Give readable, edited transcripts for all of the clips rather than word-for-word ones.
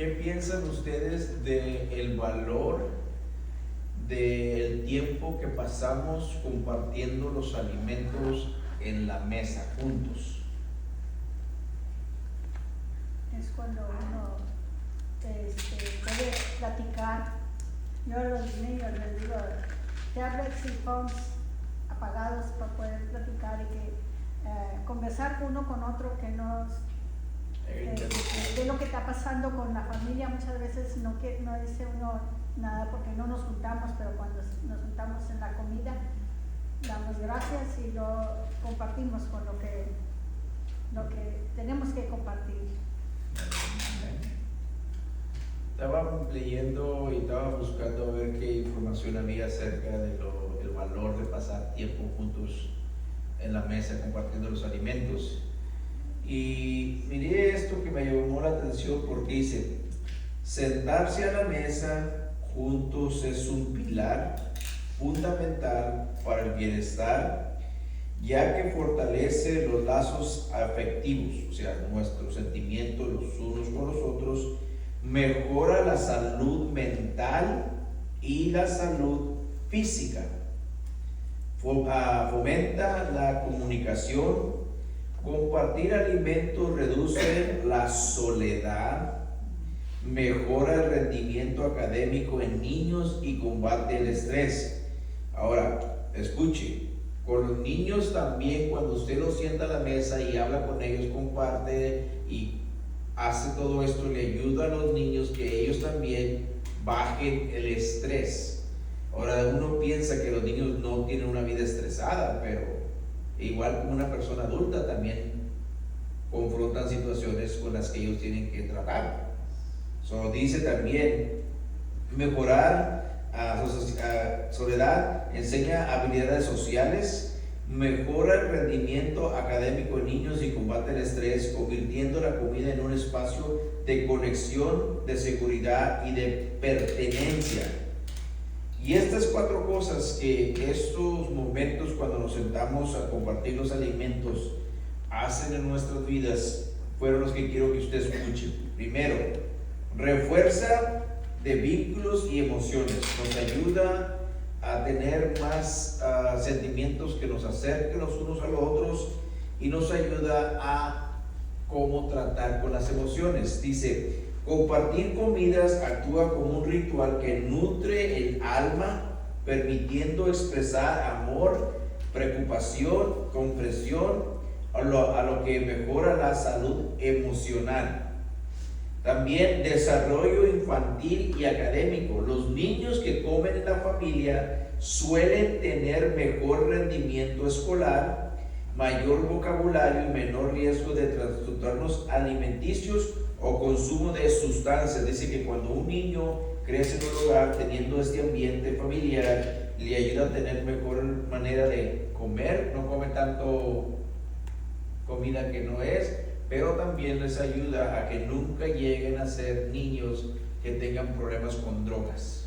¿qué piensan ustedes del valor del tiempo que pasamos compartiendo los alimentos en la mesa juntos? Es cuando uno puede platicar. Yo a los niños les digo, tablets y phones apagados para poder platicar y que conversar uno con otro, que no de lo que está pasando con la familia. Muchas veces no dice uno nada porque no nos juntamos, pero cuando nos juntamos en la comida damos gracias y lo compartimos con lo que tenemos que compartir. Estaba leyendo y estaba buscando a ver qué información había acerca del valor de pasar tiempo juntos en la mesa compartiendo los alimentos. Y miré esto que me llamó la atención porque dice: sentarse a la mesa juntos es un pilar fundamental para el bienestar, ya que fortalece los lazos afectivos, o sea, nuestros sentimientos los unos con los otros, mejora la salud mental y la salud física, fomenta la comunicación, compartir alimentos reduce la soledad, mejora el rendimiento académico en niños y combate el estrés. Ahora, escuche, con los niños también, cuando usted los sienta a la mesa y habla con ellos, comparte y hace todo esto, le ayuda a los niños que ellos también bajen el estrés. Ahora, uno piensa que los niños no tienen una vida estresada, pero igual como una persona adulta también confrontan situaciones con las que ellos tienen que tratar. Dice también, mejorar soledad, enseña habilidades sociales, mejora el rendimiento académico en niños y combate el estrés, convirtiendo la comida en un espacio de conexión, de seguridad y de pertenencia. Y estas 4 cosas que estos momentos cuando nos sentamos a compartir los alimentos hacen en nuestras vidas fueron los que quiero que usted escuche. Primero, refuerza de vínculos y emociones, nos ayuda a tener más sentimientos que nos acerquen los unos a los otros y nos ayuda a cómo tratar con las emociones. Dice, compartir comidas actúa como un ritual que nutre el alma, permitiendo expresar amor, preocupación, comprensión, a lo que mejora la salud emocional. También desarrollo infantil y académico. Los niños que comen en la familia suelen tener mejor rendimiento escolar, mayor vocabulario y menor riesgo de trastornos alimenticios o consumo de sustancias. Dice que cuando un niño crece en un hogar teniendo este ambiente familiar, le ayuda a tener mejor manera de comer, no come tanto comida que no es, pero también les ayuda a que nunca lleguen a ser niños que tengan problemas con drogas.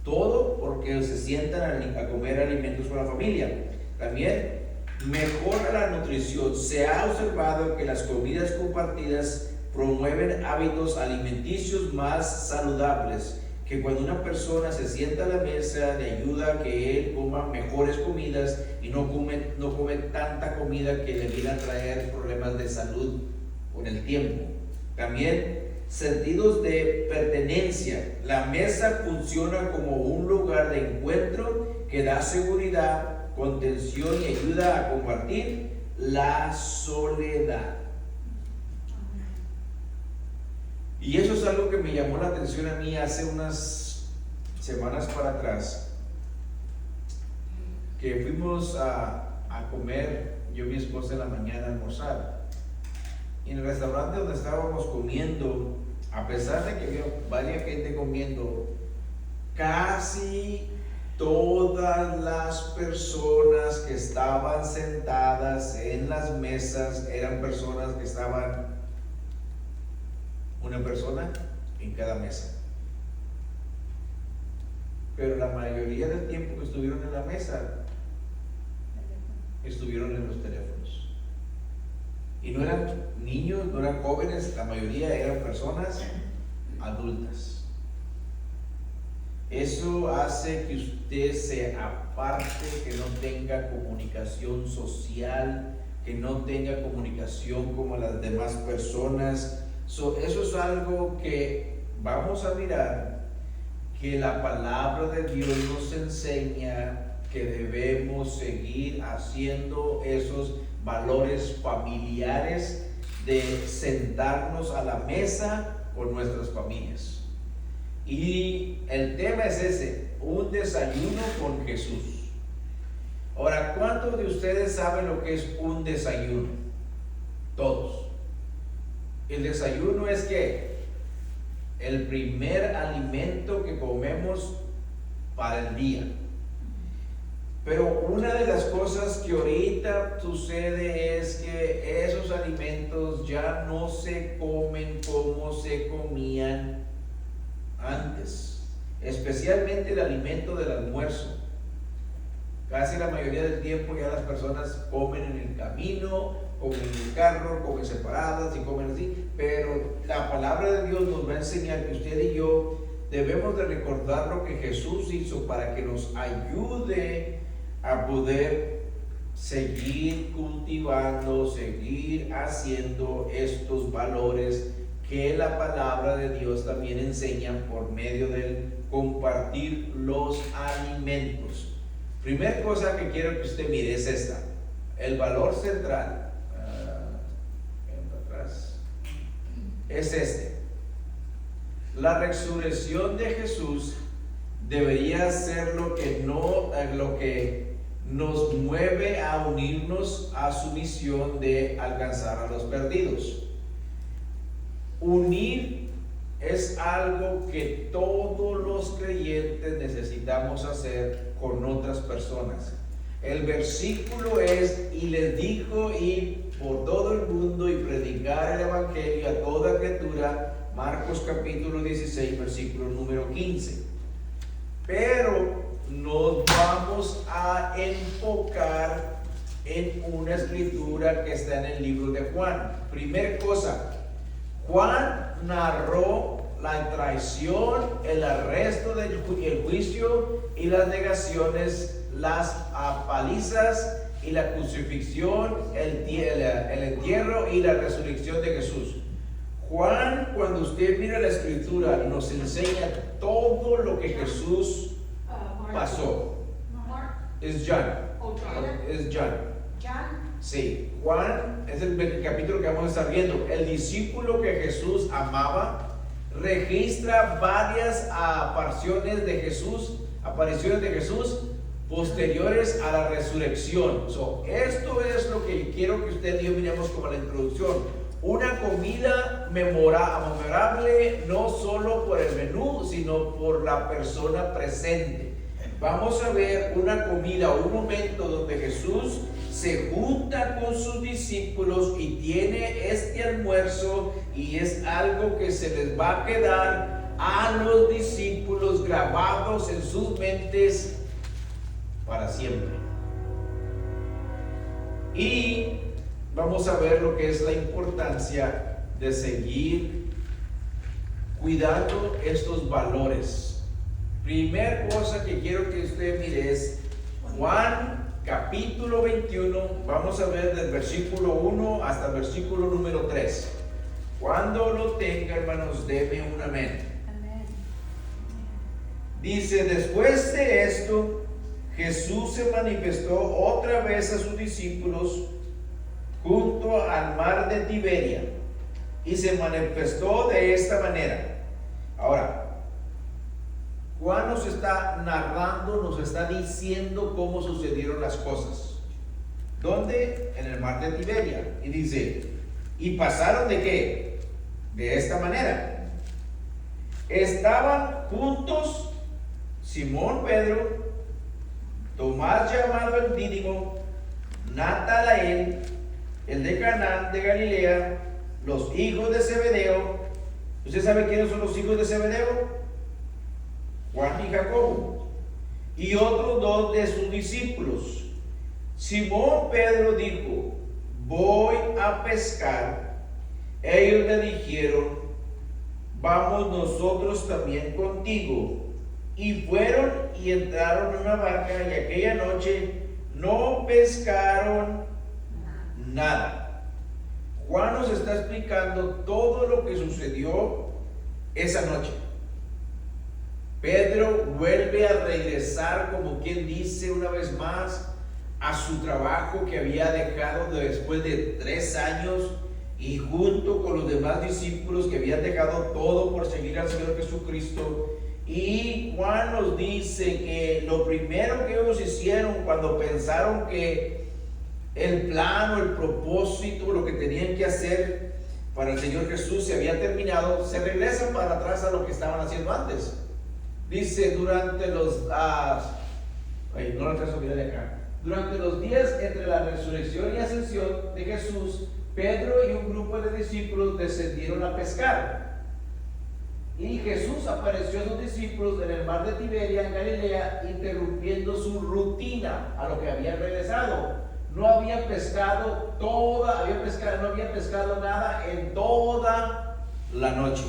Todo porque se sientan a comer alimentos con la familia. También mejora la nutrición. Se ha observado que las comidas compartidas promueven hábitos alimenticios más saludables, que cuando una persona se sienta a la mesa le ayuda a que él coma mejores comidas y no come tanta comida que le viene a traer problemas de salud con el tiempo. También sentidos de pertenencia. La mesa funciona como un lugar de encuentro que da seguridad, contención y ayuda a compartir la soledad. Y eso es algo que me llamó la atención a mí hace unas semanas para atrás, que fuimos a comer, yo y mi esposa en la mañana a almorzar, y en el restaurante donde estábamos comiendo, a pesar de que había varias gente comiendo, casi todas las personas que estaban sentadas en las mesas eran personas que estaban una persona en cada mesa. Pero la mayoría del tiempo que estuvieron en la mesa estuvieron en los teléfonos. Y no eran niños, no eran jóvenes, la mayoría eran personas adultas. Eso hace que usted se aparte, que no tenga comunicación social, que no tenga comunicación como las demás personas. Eso es algo que vamos a mirar, que la palabra de Dios nos enseña que debemos seguir haciendo esos valores familiares de sentarnos a la mesa con nuestras familias. Y el tema es ese, un desayuno con Jesús. Ahora, ¿cuántos de ustedes saben lo que es un desayuno? Todos. El desayuno es que el primer alimento que comemos para el día. Pero una de las cosas que ahorita sucede es que esos alimentos ya no se comen como se comían antes, especialmente el alimento del almuerzo. Casi la mayoría del tiempo ya las personas comen en el camino, comen en el carro, comen separadas y comen así, pero la palabra de Dios nos va a enseñar que usted y yo debemos de recordar lo que Jesús hizo para que nos ayude a poder seguir cultivando, seguir haciendo estos valores que la palabra de Dios también enseña por medio del compartir los alimentos. Primera cosa que quiero que usted mire es esta, el valor central es este. La resurrección de Jesús debería ser lo que nos mueve a unirnos a su misión de alcanzar a los perdidos. Unir es algo que todos los creyentes necesitamos hacer con otras personas. El versículo es: y les dijo, ir por todo el mundo y predicar el evangelio a toda criatura. Marcos capítulo 16, versículo número 15. Pero nos vamos a enfocar en una escritura que está en el libro de Juan. Primera cosa, Juan narró la traición, el arresto, el juicio y las negaciones, las palizas y la crucifixión, el entierro y la resurrección de Jesús. Juan, cuando usted mira la escritura, nos enseña todo lo que Jesús pasó. Es John. Es John. Sí, Juan es el capítulo que vamos a estar viendo. El discípulo que Jesús amaba registra varias apariciones de Jesús posteriores a la resurrección. Esto es lo que quiero que usted y yo miremos como la introducción. Una comida memorable, no solo por el menú, sino por la persona presente. Vamos a ver una comida, un momento donde Jesús se junta con sus discípulos y tiene este almuerzo, y es algo que se les va a quedar a los discípulos grabados en sus mentes para siempre. Y vamos a ver lo que es la importancia de seguir cuidando estos valores. Primer cosa que quiero que usted mire es Juan capítulo 21, vamos a ver del versículo 1 hasta el versículo número 3. Cuando lo tenga, hermanos, deme un amén. Amén. Dice: después de esto, Jesús se manifestó otra vez a sus discípulos junto al mar de Tiberia, y se manifestó de esta manera. Ahora, Juan nos está narrando, nos está diciendo cómo sucedieron las cosas. ¿Dónde? En el mar de Tiberia. Y dice: ¿y pasaron de qué? De esta manera. Estaban juntos Simón Pedro, Tomás llamado el Dídimo, Natanael, el de Caná de Galilea, los hijos de Zebedeo. ¿Usted sabe quiénes son los hijos de Zebedeo? Juan y Jacobo, y otros dos de sus discípulos. Simón Pedro dijo: voy a pescar. Ellos le dijeron, vamos nosotros también contigo. Y fueron y entraron en una barca, y aquella noche no pescaron nada. Juan nos está explicando todo lo que sucedió esa noche. Pedro vuelve a regresar, como quien dice, una vez más a su trabajo que había dejado después de 3 años, y junto con los demás discípulos que habían dejado todo por seguir al Señor Jesucristo. Y Juan nos dice que lo primero que ellos hicieron cuando pensaron que el plan o el propósito, lo que tenían que hacer para el Señor Jesús se había terminado, se regresan para atrás a lo que estaban haciendo antes. Dice, durante los durante los días entre la resurrección y ascensión de Jesús, Pedro y un grupo de discípulos descendieron a pescar. Y Jesús apareció a sus discípulos en el mar de Tiberia, en Galilea, interrumpiendo su rutina a lo que habían regresado. No habían pescado no habían pescado nada en toda la noche.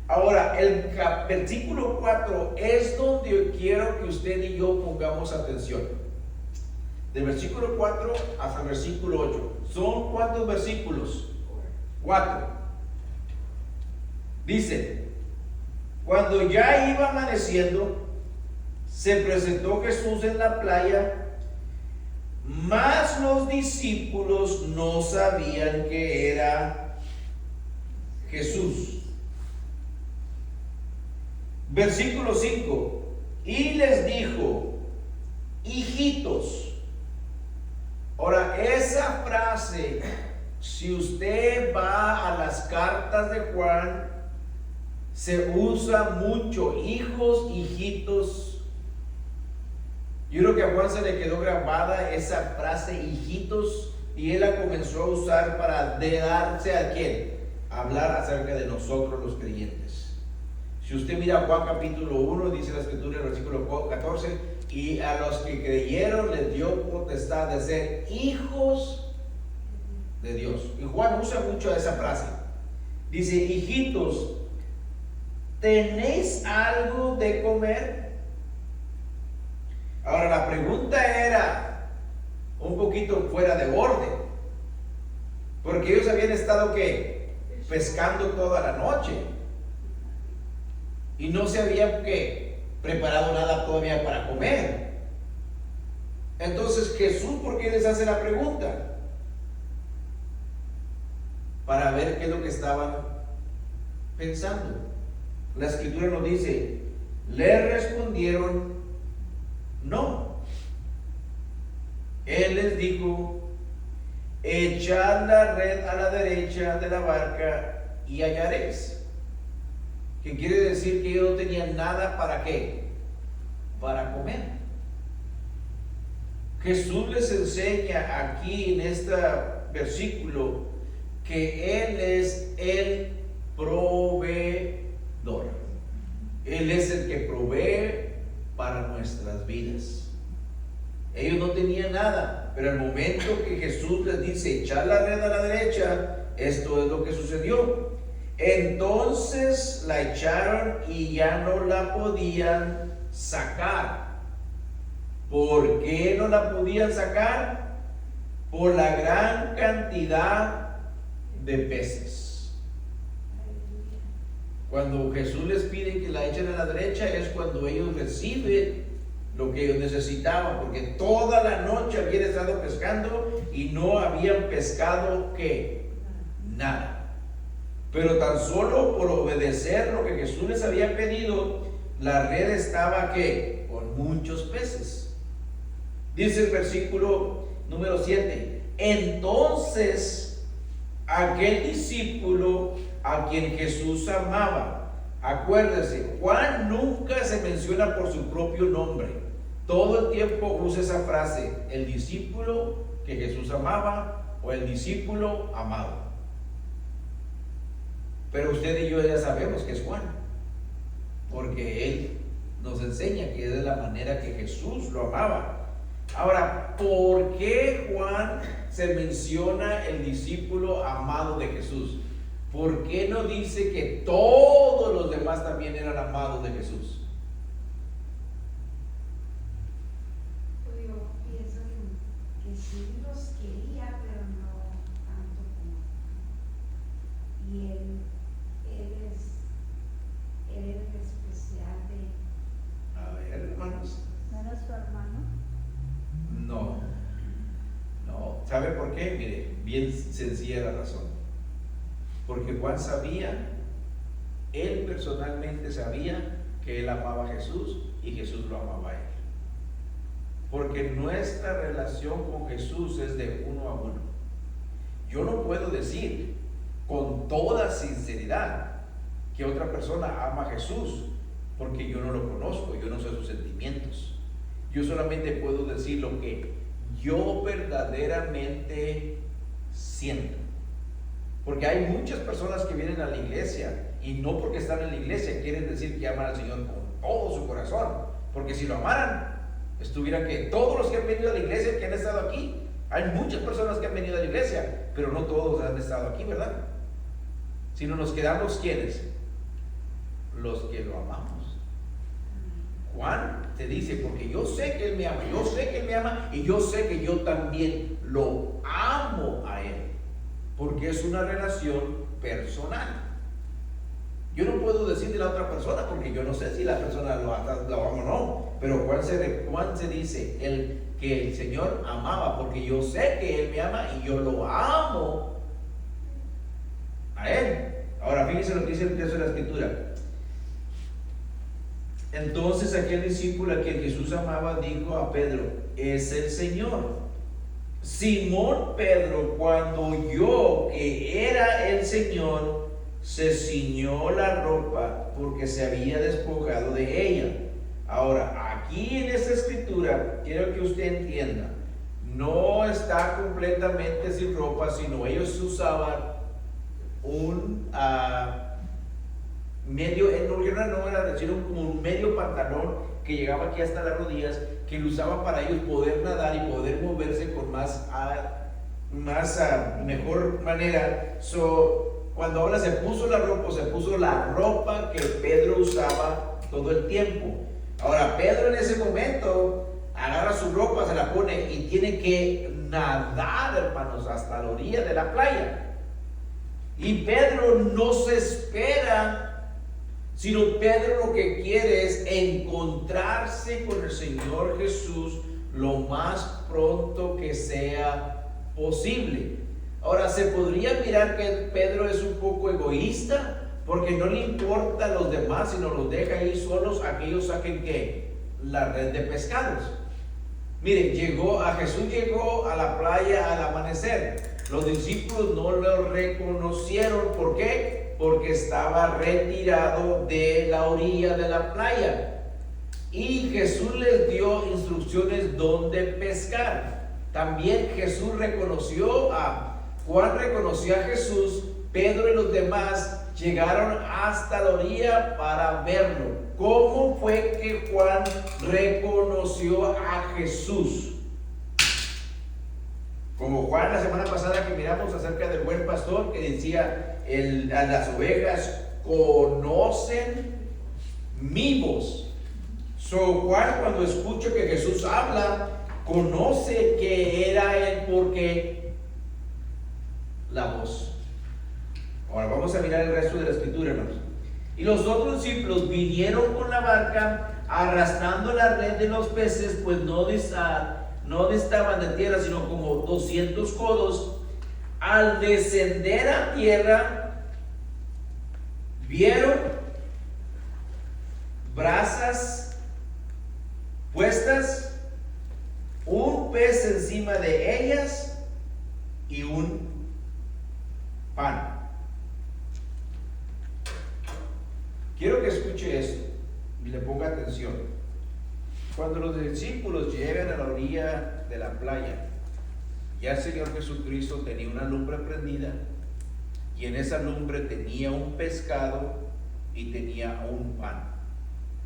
Ahora, el versículo 4 es donde yo quiero que usted y yo pongamos atención. Del versículo 4 hasta el versículo 8. ¿Son cuántos versículos? 4. Dice, cuando ya iba amaneciendo, se presentó Jesús en la playa, mas los discípulos no sabían que era Jesús. Versículo 5, y les dijo, hijitos. Ahora, esa frase, si usted va a las cartas de Juan, se usa mucho, hijos, hijitos. Yo creo que a Juan se le quedó grabada esa frase, hijitos, y él la comenzó a usar para darse a quién, hablar acerca de nosotros los creyentes. Si usted mira Juan capítulo 1, dice la escritura en el versículo 14, y a los que creyeron les dio potestad de ser hijos de Dios. Y Juan usa mucho esa frase. Dice, hijitos, ¿tenéis algo de comer? Ahora la pregunta era un poquito fuera de orden, porque ellos habían estado ¿qué? Pescando toda la noche y no se habían preparado nada todavía para comer. Entonces Jesús, ¿por qué les hace la pregunta? Para ver qué es lo que estaban pensando. La escritura nos dice, le respondieron no. Él les dijo, echad la red a la derecha de la barca y hallaréis. Que quiere decir que ellos no tenían nada para ¿qué? Para comer. Jesús les enseña aquí en este versículo que Él es el proveedor. Él es el que provee para nuestras vidas. Ellos no tenían nada, pero al momento que Jesús les dice echar la red a la derecha, esto es lo que sucedió. Entonces la echaron y ya no la podían sacar. ¿Por qué no la podían sacar? Por la gran cantidad de peces. Cuando Jesús les pide que la echen a la derecha es cuando ellos reciben lo que ellos necesitaban, porque toda la noche habían estado pescando y no habían pescado ¿qué? Nada. Pero tan solo por obedecer lo que Jesús les había pedido, la red estaba ¿qué? Con muchos peces. Dice el versículo número 7. Entonces aquel discípulo a quien Jesús amaba, acuérdese, Juan nunca se menciona por su propio nombre. Todo el tiempo usa esa frase, el discípulo que Jesús amaba o el discípulo amado. Pero usted y yo ya sabemos que es Juan, porque él nos enseña que es de la manera que Jesús lo amaba. Ahora, ¿por qué Juan se menciona el discípulo amado de Jesús? ¿Por qué no dice que todos los demás también eran amados de Jesús? Pues yo pienso que sí los quería, pero no tanto como. Y él era el especial de. A ver, hermanos. ¿No era su hermano? No. ¿Sabe por qué? Mire, bien sencilla la razón. Porque Juan sabía, él personalmente sabía que él amaba a Jesús y Jesús lo amaba a él. Porque nuestra relación con Jesús es de uno a uno. Yo no puedo decir con toda sinceridad que otra persona ama a Jesús, porque yo no lo conozco, yo no sé sus sentimientos. Yo solamente puedo decir lo que yo verdaderamente siento. Porque hay muchas personas que vienen a la iglesia y no porque están en la iglesia quieren decir que aman al Señor con todo su corazón. Porque si lo amaran, estuvieran que todos los que han venido a la iglesia, que han estado aquí, hay muchas personas que han venido a la iglesia, pero no todos han estado aquí, ¿verdad? Sino nos quedamos, ¿quiénes? Los que lo amamos. Juan te dice, porque yo sé que Él me ama, yo sé que Él me ama y yo sé que yo también lo amo a Él, porque es una relación personal. Yo no puedo decir de la otra persona porque yo no sé si la persona lo ama o no, pero Juan se dice que el Señor amaba, porque yo sé que Él me ama y yo lo amo a Él. Ahora fíjense lo que dice el texto de la Escritura. Entonces aquel discípulo a quien Jesús amaba dijo a Pedro: es el Señor. Simón Pedro, cuando oyó que era el Señor, se ciñó la ropa porque se había despojado de ella. Ahora, aquí en esta escritura, quiero que usted entienda, no está completamente sin ropa, sino ellos usaban un medio, no era decir un medio pantalón que llegaba aquí hasta las rodillas, que lo usaban para ellos poder nadar y poder moverse con mejor manera. Cuando ahora se puso la ropa que Pedro usaba todo el tiempo. Ahora Pedro en ese momento agarra su ropa, se la pone y tiene que nadar, hermanos, hasta la orilla de la playa. Y Pedro no se espera, sino Pedro lo que quiere es encontrarse con el Señor Jesús lo más pronto que sea posible. Ahora, se podría mirar que Pedro es un poco egoísta, porque no le importa a los demás, sino los deja ahí solos a que ellos saquen ¿qué? La red de pescados. Miren, Jesús llegó a la playa al amanecer. Los discípulos no lo reconocieron. ¿Por qué? Porque estaba retirado de la orilla de la playa. Y Jesús les dio instrucciones dónde pescar. También Juan reconoció a Jesús. Pedro y los demás llegaron hasta la orilla para verlo. ¿Cómo fue que Juan reconoció a Jesús? Como Juan la semana pasada que miramos acerca del buen pastor, que decía, las ovejas conocen mi voz. Juan, cuando escucha que Jesús habla, conoce que era Él porque la voz. Ahora vamos a mirar el resto de la escritura, hermanos. Y los otros discípulos vinieron con la barca arrastrando la red de los peces, pues no distaban de tierra, sino como 200 codos. Al descender a tierra, vieron brasas puestas, un pez encima de ellas y un pan. Quiero que escuche esto y le ponga atención. Cuando los discípulos llegan a la orilla de la playa, ya el Señor Jesucristo tenía una lumbre prendida, y en esa lumbre tenía un pescado y tenía un pan.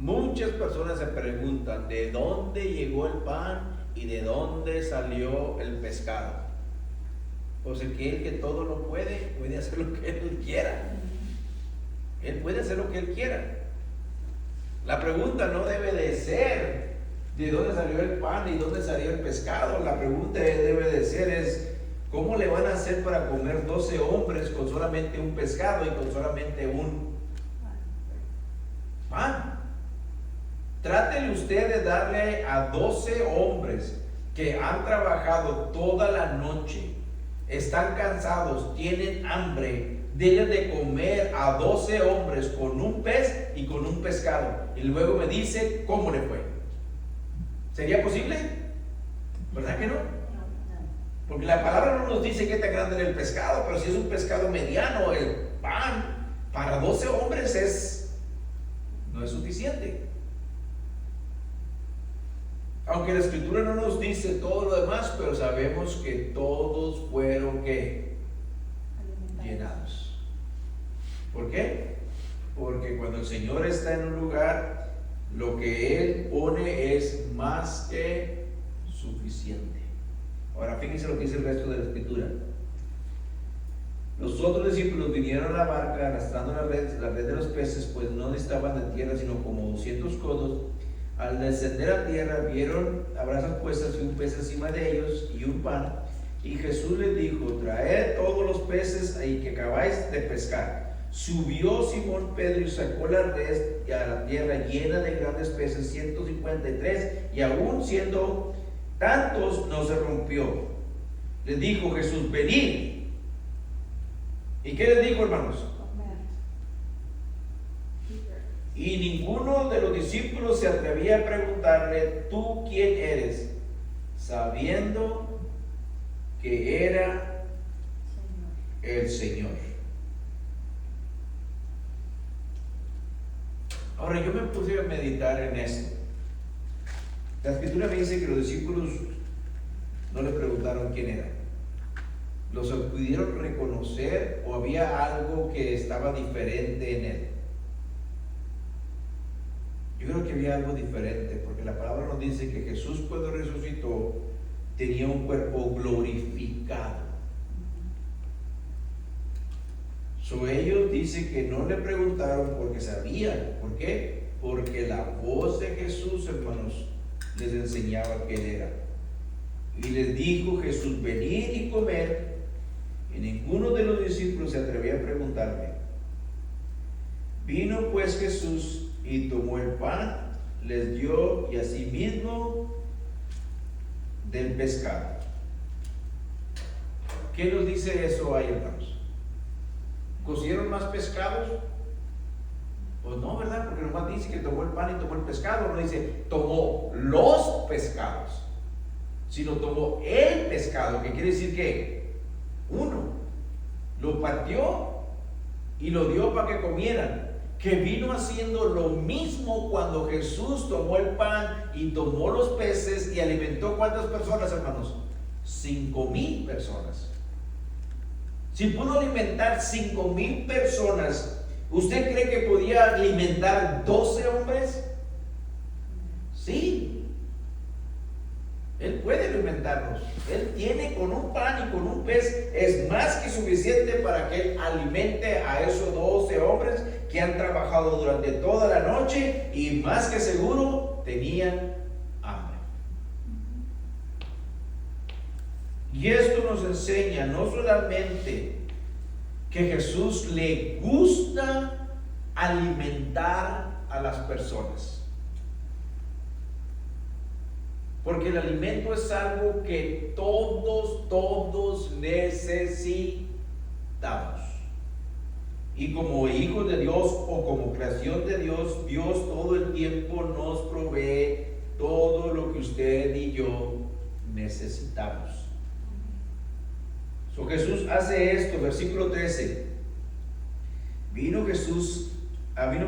Muchas personas se preguntan de dónde llegó el pan y de dónde salió el pescado. Pues aquel que todo lo puede hacer lo que él quiera. Él puede hacer lo que él quiera. La pregunta no debe de ser de dónde salió el pan y dónde salió el pescado. La pregunta debe de ser es ¿cómo le van a hacer para comer 12 hombres con solamente un pescado y con solamente un pan? Trátele usted de darle a 12 hombres que han trabajado toda la noche, están cansados, tienen hambre, deben de comer a 12 hombres con un pez y con un pescado. Y luego me dice cómo le fue. ¿Sería posible? ¿Verdad que no? Porque la palabra no nos dice qué tan grande era el pescado, pero si es un pescado mediano, el pan para 12 hombres no es suficiente. Aunque la escritura no nos dice todo lo demás, pero sabemos que todos fueron ¿qué? Llenados. ¿Por qué? Porque cuando el Señor está en un lugar, lo que Él pone es más que suficiente. Ahora fíjense lo que dice el resto de la escritura. Los otros discípulos vinieron a la barca arrastrando la red de los peces, pues no estaban de tierra sino como 200 codos. Al descender a tierra vieron a brasas puestas y un pez encima de ellos y un pan. Y Jesús les dijo: traed todos los peces ahí que acabáis de pescar. Subió Simón Pedro y sacó la red a la tierra llena de grandes peces, 153, y aún siendo tantos no se rompió. Les dijo Jesús: venid. ¿Y qué les dijo, hermanos? Y ninguno de los discípulos se atrevía a preguntarle: ¿tú quién eres? Sabiendo que era el Señor. Ahora yo me puse a meditar en esto. La escritura me dice que los discípulos no le preguntaron quién era. ¿Los pudieron reconocer o había algo que estaba diferente en él? Yo creo que había algo diferente, porque la palabra nos dice que Jesús, cuando resucitó, tenía un cuerpo glorificado. Ellos dicen que no le preguntaron porque sabían. ¿Por qué? Porque la voz de Jesús, hermanos, les enseñaba quién era. Y les dijo Jesús: venid y comer. Y ninguno de los discípulos se atrevía a preguntarle. Vino pues Jesús y tomó el pan, les dio, y asimismo del pescado. ¿Qué nos dice eso ahí, hermanos? ¿Cocieron más pescados? Pues no, ¿verdad? Porque nomás dice que tomó el pan y tomó el pescado. No dice tomó los pescados, sino tomó el pescado, que quiere decir que uno lo partió y lo dio para que comieran. Que vino haciendo lo mismo cuando Jesús tomó el pan y tomó los peces y alimentó ¿cuántas personas, hermanos? 5,000 personas. Si pudo alimentar 5,000 personas, ¿usted cree que podía alimentar 12 hombres? Sí. Él puede alimentarnos. Él tiene con un pan y con un pez, es más que suficiente para que Él alimente a esos 12 hombres que han trabajado durante toda la noche y más que seguro tenían hambre. Y esto nos enseña no solamente que Jesús le gusta alimentar a las personas, porque el alimento es algo que todos necesitamos. Y como hijos de Dios o como creación de Dios, Dios todo el tiempo nos provee todo lo que usted y yo necesitamos. Jesús hace esto, versículo 13. Vino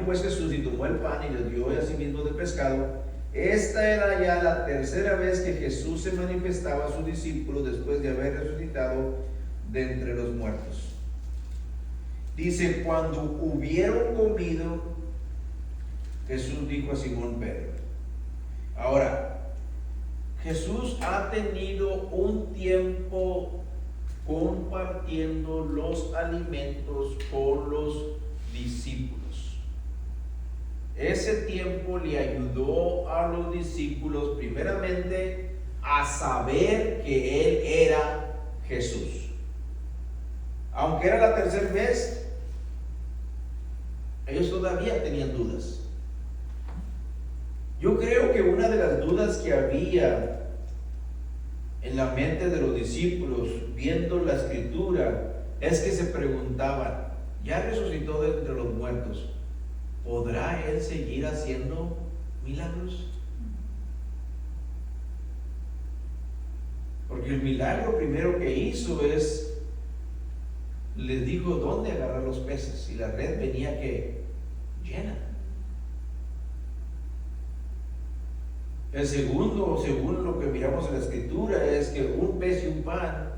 pues Jesús y tomó el pan y le dio a sí mismo del pescado. Esta era ya la tercera vez que Jesús se manifestaba a sus discípulos después de haber resucitado de entre los muertos. Dice: cuando hubieron comido, Jesús dijo a Simón Pedro. Ahora, Jesús ha tenido un tiempo compartiendo los alimentos con los discípulos. Ese tiempo le ayudó a los discípulos primeramente a saber que Él era Jesús. Aunque era la tercera vez, ellos todavía tenían dudas. Yo creo que una de las dudas que había en la mente de los discípulos viendo la escritura es que se preguntaban, ya resucitó de entre los muertos, ¿podrá Él seguir haciendo milagros? Porque el milagro primero que hizo es, les dijo dónde agarrar los peces y la red venía que llena. El segundo, según lo que miramos en la escritura, es que un pez y un pan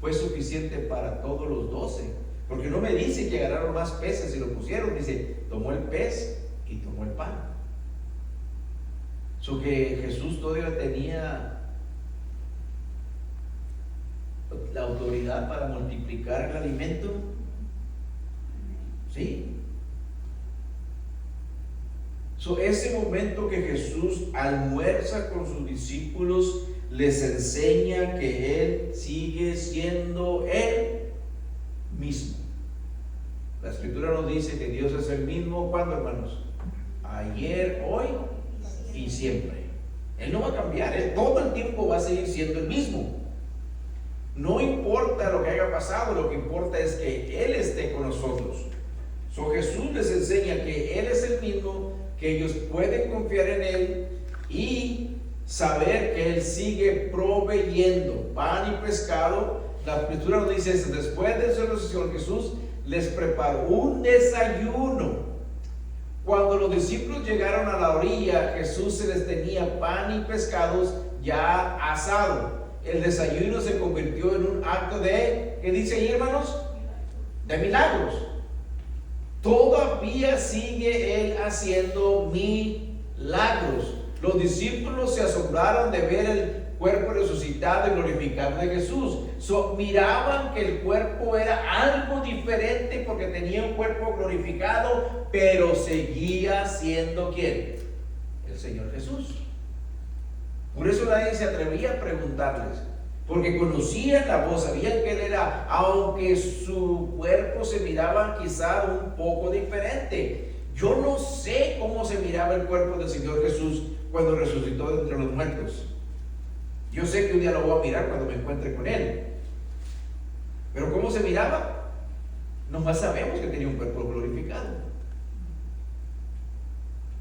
fue suficiente para todos los 12. Porque no me dice que agarraron más peces y lo pusieron, dice, tomó el pez y tomó el pan. So que Jesús todavía tenía la autoridad para multiplicar el alimento. ¿Sí? Ese momento que Jesús almuerza con sus discípulos les enseña que Él sigue siendo Él mismo. La escritura nos dice que Dios es el mismo, ¿cuándo, hermanos? Ayer, hoy y siempre. Él no va a cambiar, Él todo el tiempo va a seguir siendo el mismo. No importa lo que haya pasado, lo que importa es que Él esté con nosotros. Jesús les enseña que Él es el mismo, que ellos pueden confiar en Él y saber que Él sigue proveyendo pan y pescado. La escritura nos dice, después de su resurrección, Jesús les preparó un desayuno. Cuando los discípulos llegaron a la orilla, Jesús se les tenía pan y pescados ya asado. El desayuno se convirtió en un acto de, ¿qué dice ahí, hermanos? De milagros. Todavía sigue Él haciendo milagros. Los discípulos se asombraron de ver el cuerpo resucitado y glorificado de Jesús. Miraban que el cuerpo era algo diferente porque tenía un cuerpo glorificado, pero seguía siendo ¿quién? El Señor Jesús. Por eso nadie se atrevía a preguntarles, porque conocían la voz, sabían que Él era, aunque su cuerpo se miraba quizá un poco diferente. Yo no sé cómo se miraba el cuerpo del Señor Jesús cuando resucitó de entre los muertos. Yo sé que un día lo voy a mirar cuando me encuentre con Él. Pero ¿cómo se miraba? Nomás sabemos que tenía un cuerpo glorificado.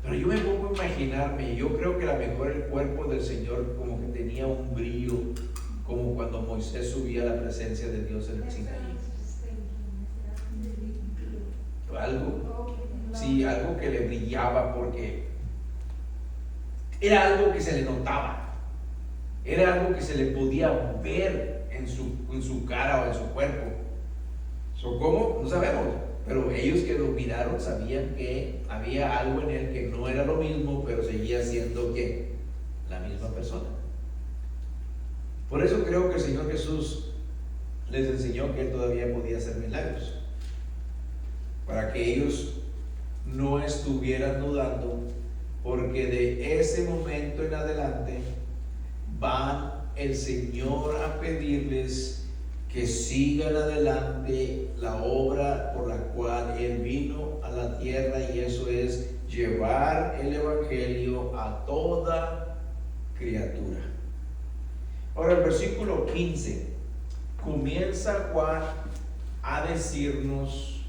Pero yo me pongo a imaginarme, yo creo que a lo mejor el cuerpo del Señor como que tenía un brillo, como cuando Moisés subía a la presencia de Dios en el Sinaí. Algo, sí, algo que le brillaba porque era algo que se le notaba, era algo que se le podía ver en su cara o en su cuerpo. ¿Cómo? No sabemos, pero ellos que lo miraron sabían que había algo en él que no era lo mismo, pero seguía siendo ¿qué? La misma persona. Por eso creo que el Señor Jesús les enseñó que Él todavía podía hacer milagros, para que ellos no estuvieran dudando, porque de ese momento en adelante van el Señor a pedirles que sigan adelante la obra por la cual Él vino a la tierra, y eso es llevar el Evangelio a toda criatura. Ahora el versículo 15 comienza Juan a decirnos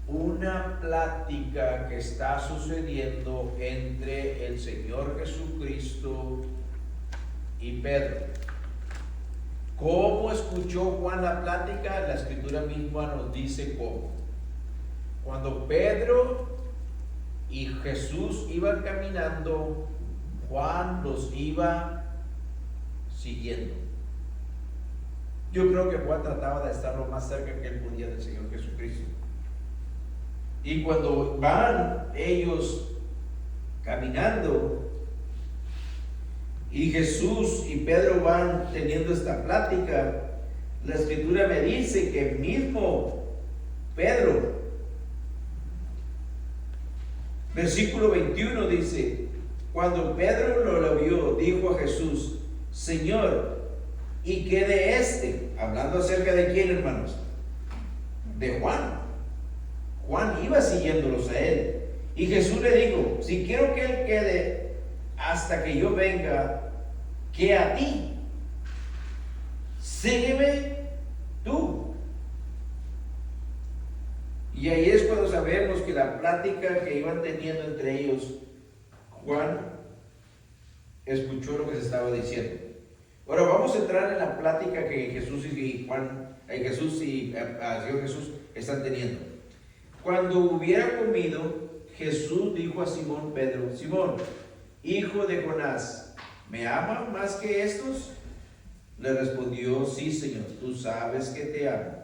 una plática que está sucediendo entre el Señor Jesucristo y Pedro. ¿Cómo escuchó Juan la plática? La escritura misma nos dice cómo. Cuando Pedro y Jesús iban caminando, Juan los iba siguiendo. Yo creo que Juan trataba de estar lo más cerca que él podía del Señor Jesucristo. Y cuando van ellos caminando. Y Jesús y Pedro van teniendo esta plática. La escritura me dice que mismo Pedro, versículo 21 dice, cuando Pedro lo vio, dijo a Jesús, Señor, ¿y qué de este? Hablando acerca de quién, hermanos, de Juan. Juan iba siguiéndolos a él. Y Jesús le dijo, si quiero que él quede hasta que yo venga, ¿qué a ti? Sígueme tú. Y ahí es cuando sabemos que la plática que iban teniendo entre ellos, Juan escuchó lo que se estaba diciendo. Ahora vamos a entrar en la plática que Jesús y Juan, Jesús y Señor Jesús están teniendo. Cuando hubiera comido, Jesús dijo a Simón Pedro, Simón, hijo de Jonás, ¿me amas más que estos? Le respondió, sí, Señor, tú sabes que te amo.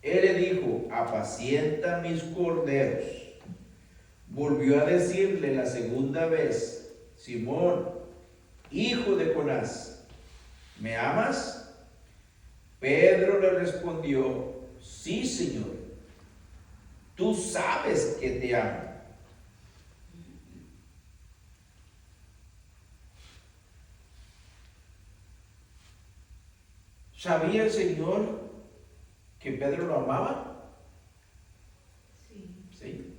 Él le dijo, apacienta mis corderos. Volvió a decirle la segunda vez, Simón, hijo de Jonás, ¿me amas? Pedro le respondió, sí, Señor, tú sabes que te amo. ¿Sabía el Señor que Pedro lo amaba? Sí. Sí.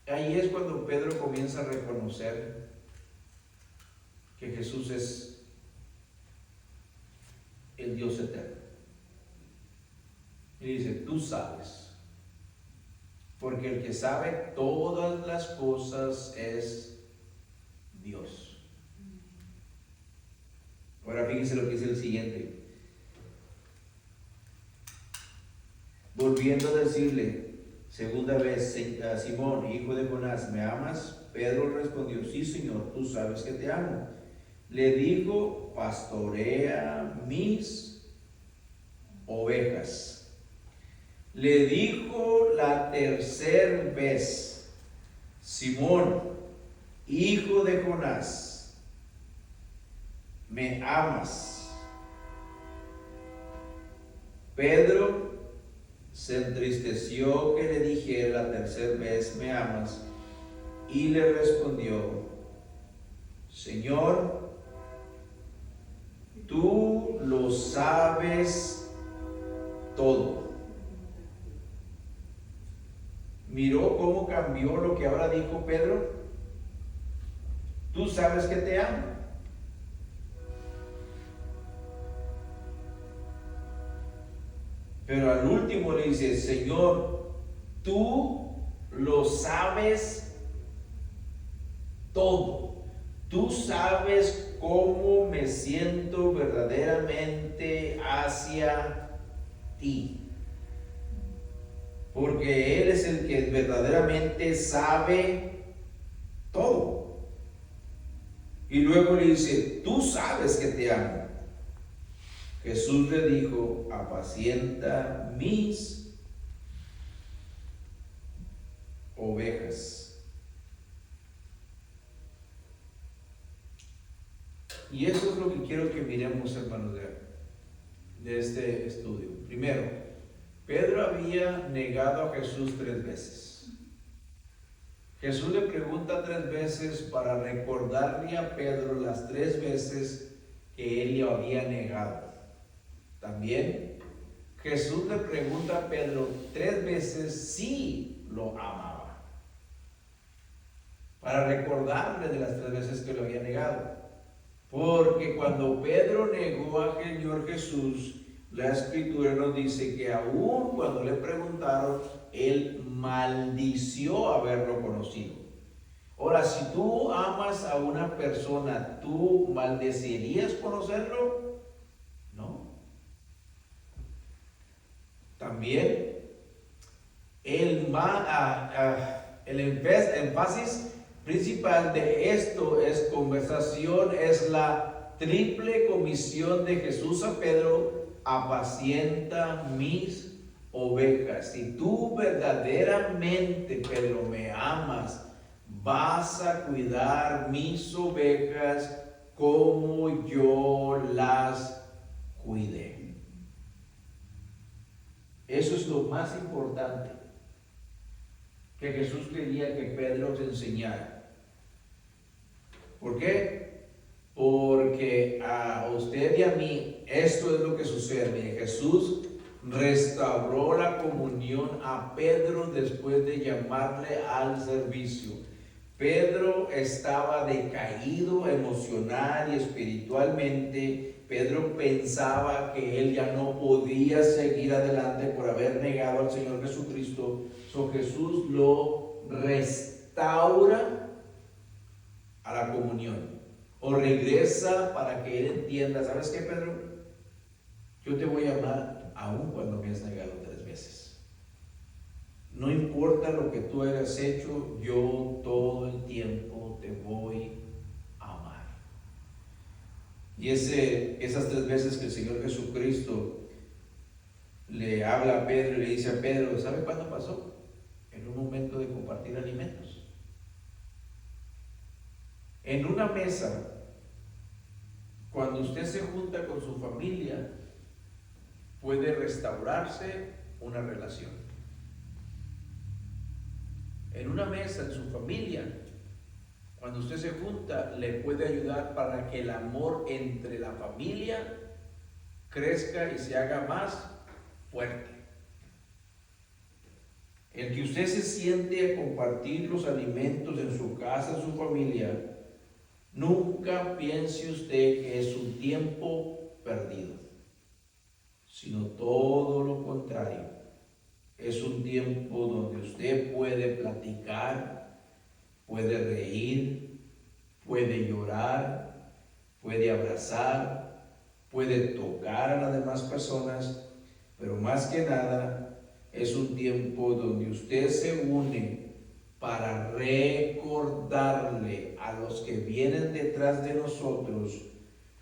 Ahí es cuando Pedro comienza a reconocer que Jesús es el Dios eterno. Y dice, tú sabes, porque el que sabe todas las cosas es Dios. Ahora fíjense lo que dice el siguiente. Volviendo a decirle, segunda vez, a Simón, hijo de Jonás, ¿me amas? Pedro respondió, sí, Señor, tú sabes que te amo. Le dijo, pastorea mis ovejas. Le dijo la tercera vez, Simón, hijo de Jonás, ¿me amas? Pedro se entristeció que le dijera la tercera vez, ¿me amas? Y le respondió, Señor, tú lo sabes todo. ¿Miró cómo cambió lo que ahora dijo Pedro? Tú sabes que te amo. Pero al último le dice, Señor, tú lo sabes todo. Tú sabes cómo me siento verdaderamente hacia ti. Porque Él es el que verdaderamente sabe todo. Y luego le dice, tú sabes que te amo. Jesús le dijo, apacienta mis ovejas. Y eso es lo que quiero que miremos, hermanos, de este estudio. Primero, Pedro había negado a Jesús 3 veces. Jesús le pregunta 3 veces para recordarle a Pedro las 3 veces que él le había negado. También Jesús le pregunta a Pedro 3 veces si lo amaba, para recordarle de las 3 veces que lo había negado. Porque cuando Pedro negó al Señor Jesús, la Escritura nos dice que aún cuando le preguntaron, él maldició haberlo conocido. Ahora, si tú amas a una persona, ¿tú maldecirías conocerlo? No. También el énfasis principal de esto es conversación, es la triple comisión de Jesús a Pedro: apacienta mis ovejas. Si tú verdaderamente, Pedro, me amas, vas a cuidar mis ovejas como yo las cuidé. Eso es lo más importante que Jesús quería que Pedro te enseñara. ¿Por qué? Porque a usted y a mí esto es lo que sucede. Mire, Jesús restauró la comunión a Pedro después de llamarle al servicio. Pedro estaba decaído emocional y espiritualmente. Pedro pensaba que él ya no podía seguir adelante por haber negado al Señor Jesucristo. Jesús lo restaura a la comunión, o regresa para que él entienda, ¿sabes qué, Pedro? Yo te voy a amar aun cuando me has negado 3 veces. No importa lo que tú hayas hecho, yo todo el tiempo te voy a amar. Y esas 3 veces que el Señor Jesucristo le habla a Pedro y le dice a Pedro, ¿sabe cuándo pasó? En un momento de compartir alimentos. En una mesa, cuando usted se junta con su familia, puede restaurarse una relación. En una mesa, en su familia, cuando usted se junta, le puede ayudar para que el amor entre la familia crezca y se haga más fuerte. El que usted se siente a compartir los alimentos en su casa, en su familia, nunca piense usted que es un tiempo perdido, sino todo lo contrario. Es un tiempo donde usted puede platicar, puede reír, puede llorar, puede abrazar, puede tocar a las demás personas, pero más que nada es un tiempo donde usted se une para recordarle a los que vienen detrás de nosotros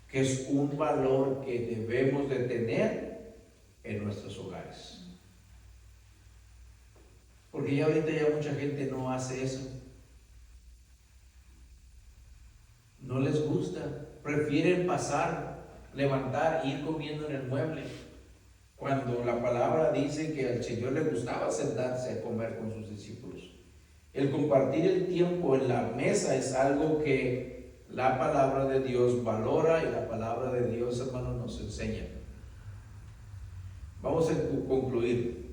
que es un valor que debemos de tener en nuestros hogares. Porque ya ahorita ya mucha gente no hace eso. No les gusta. Prefieren pasar, levantar, ir comiendo en el mueble. Cuando la palabra dice que al Señor le gustaba sentarse a comer con sus discípulos. El compartir el tiempo en la mesa es algo que la palabra de Dios valora y la palabra de Dios, hermanos, nos enseña. Vamos a concluir.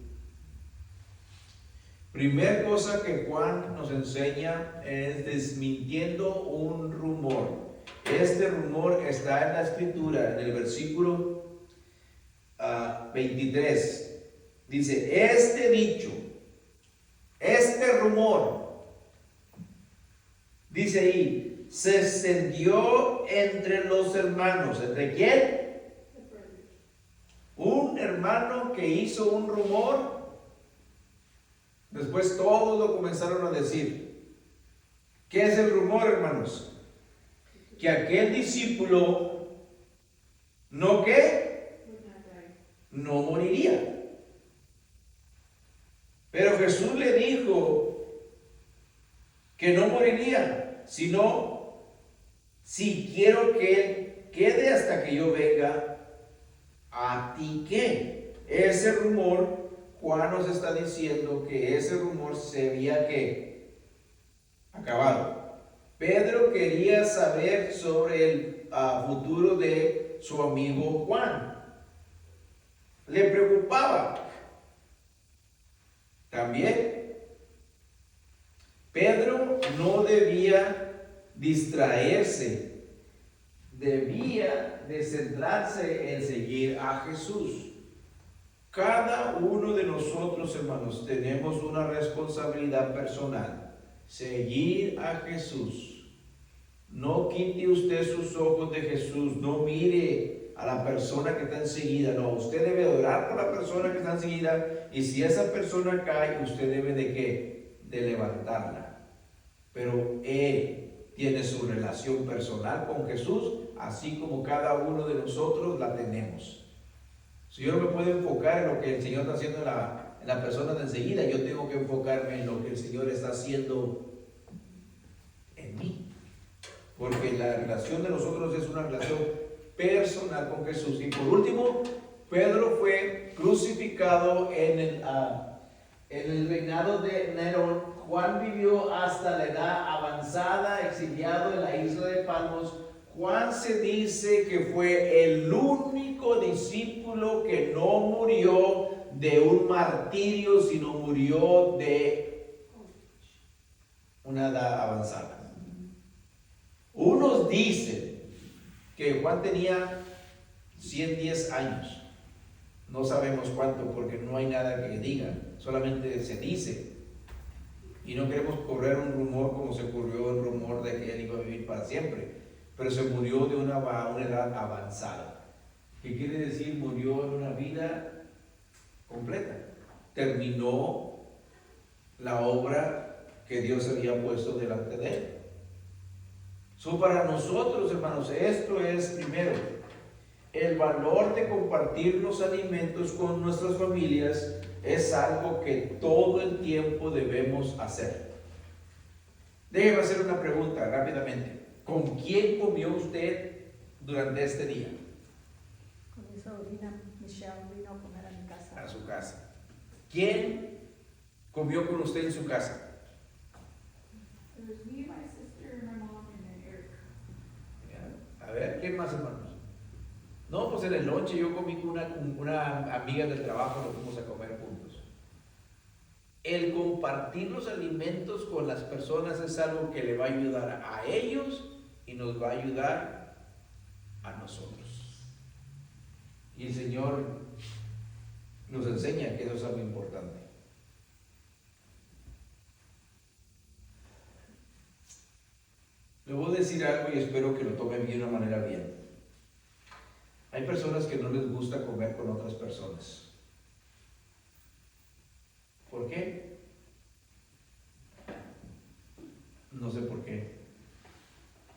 Primer cosa que Juan nos enseña es desmintiendo un rumor. Este rumor está en la Escritura, en el versículo 23. Dice, este dicho, este rumor, dice ahí, se extendió entre los hermanos. ¿Entre quién? Un hermano que hizo un rumor. Después todos lo comenzaron a decir. ¿Qué es el rumor, hermanos? Que aquel discípulo, ¿no qué? No moriría. Pero Jesús le dijo que no moriría, sino si quiero que él quede hasta que yo venga, ¿a ti qué? Ese rumor, Juan nos está diciendo que ese rumor se había que acabado. Pedro quería saber sobre el futuro de su amigo Juan. Le preocupaba. También Pedro no debía distraerse, debía de centrarse en seguir a Jesús. Cada uno de nosotros, hermanos, tenemos una responsabilidad personal. Seguir a Jesús. No quite usted sus ojos de Jesús. No mire a la persona que está enseguida. No, usted debe orar por la persona que está enseguida. Y si esa persona cae, usted debe de ¿qué? De levantarla. Pero él tiene su relación personal con Jesús, así como cada uno de nosotros la tenemos. Si yo no me puedo enfocar en lo que el Señor está haciendo en la persona de enseguida, yo tengo que enfocarme en lo que el Señor está haciendo en mí. Porque la relación de nosotros es una relación personal con Jesús. Y por último, Pedro fue crucificado en el reinado de Nerón. Juan vivió hasta la edad avanzada, exiliado en la isla de Patmos. Juan se dice que fue el único discípulo que no murió de un martirio, sino murió de una edad avanzada. Unos dicen que Juan tenía 110 años. No sabemos cuánto porque no hay nada que diga, solamente se dice. Y no queremos correr un rumor como se ocurrió el rumor de que él iba a vivir para siempre. Pero se murió de una edad avanzada. ¿Qué quiere decir? Murió en una vida completa. Terminó la obra que Dios había puesto delante de él. Para nosotros, hermanos, esto es primero el valor de compartir los alimentos con nuestras familias. Es algo que todo el tiempo debemos hacer. Déjeme hacer una pregunta rápidamente. ¿Con quién comió usted durante este día? Con mi sobrina Michelle vino a comer a mi casa. A su casa. ¿Quién comió con usted en su casa? It was me, my sister, my mom, and then Eric. Ya. A ver, ¿quién más, hermanos? No, pues en el lonche yo comí con una amiga del trabajo, nos fuimos a comer juntos. El compartir los alimentos con las personas es algo que le va a ayudar a ellos y nos va a ayudar a nosotros. Y el Señor nos enseña que eso es algo importante. Le voy a decir algo y espero que lo tomen de una manera bien. Hay personas que no les gusta comer con otras personas. ¿Por qué? No sé por qué.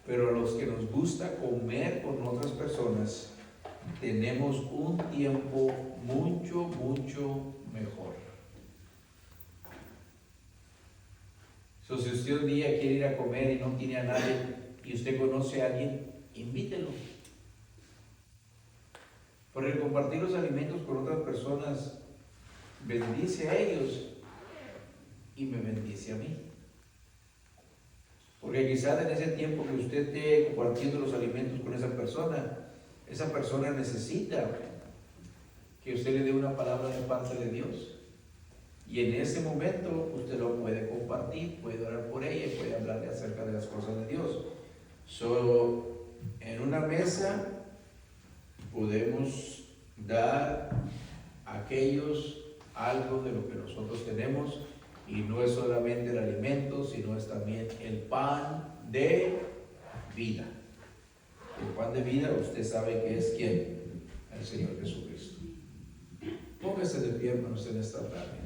Pero a los que nos gusta comer con otras personas, tenemos un tiempo mucho mejor. Si usted un día quiere ir a comer y no tiene a nadie, y usted conoce a alguien, invítelo. Porque el compartir los alimentos con otras personas bendice a ellos y me bendice a mí. Porque quizás en ese tiempo que usted esté compartiendo los alimentos con esa persona necesita que usted le dé una palabra de parte de Dios. Y en ese momento usted lo puede compartir, puede orar por ella y puede hablarle acerca de las cosas de Dios. En una mesa podemos dar a aquellos algo de lo que nosotros tenemos, y no es solamente el alimento, sino es también el pan de vida. El pan de vida, usted sabe que es ¿quién? El Señor Jesucristo. Póngase de pie, hermanos, en esta tarde.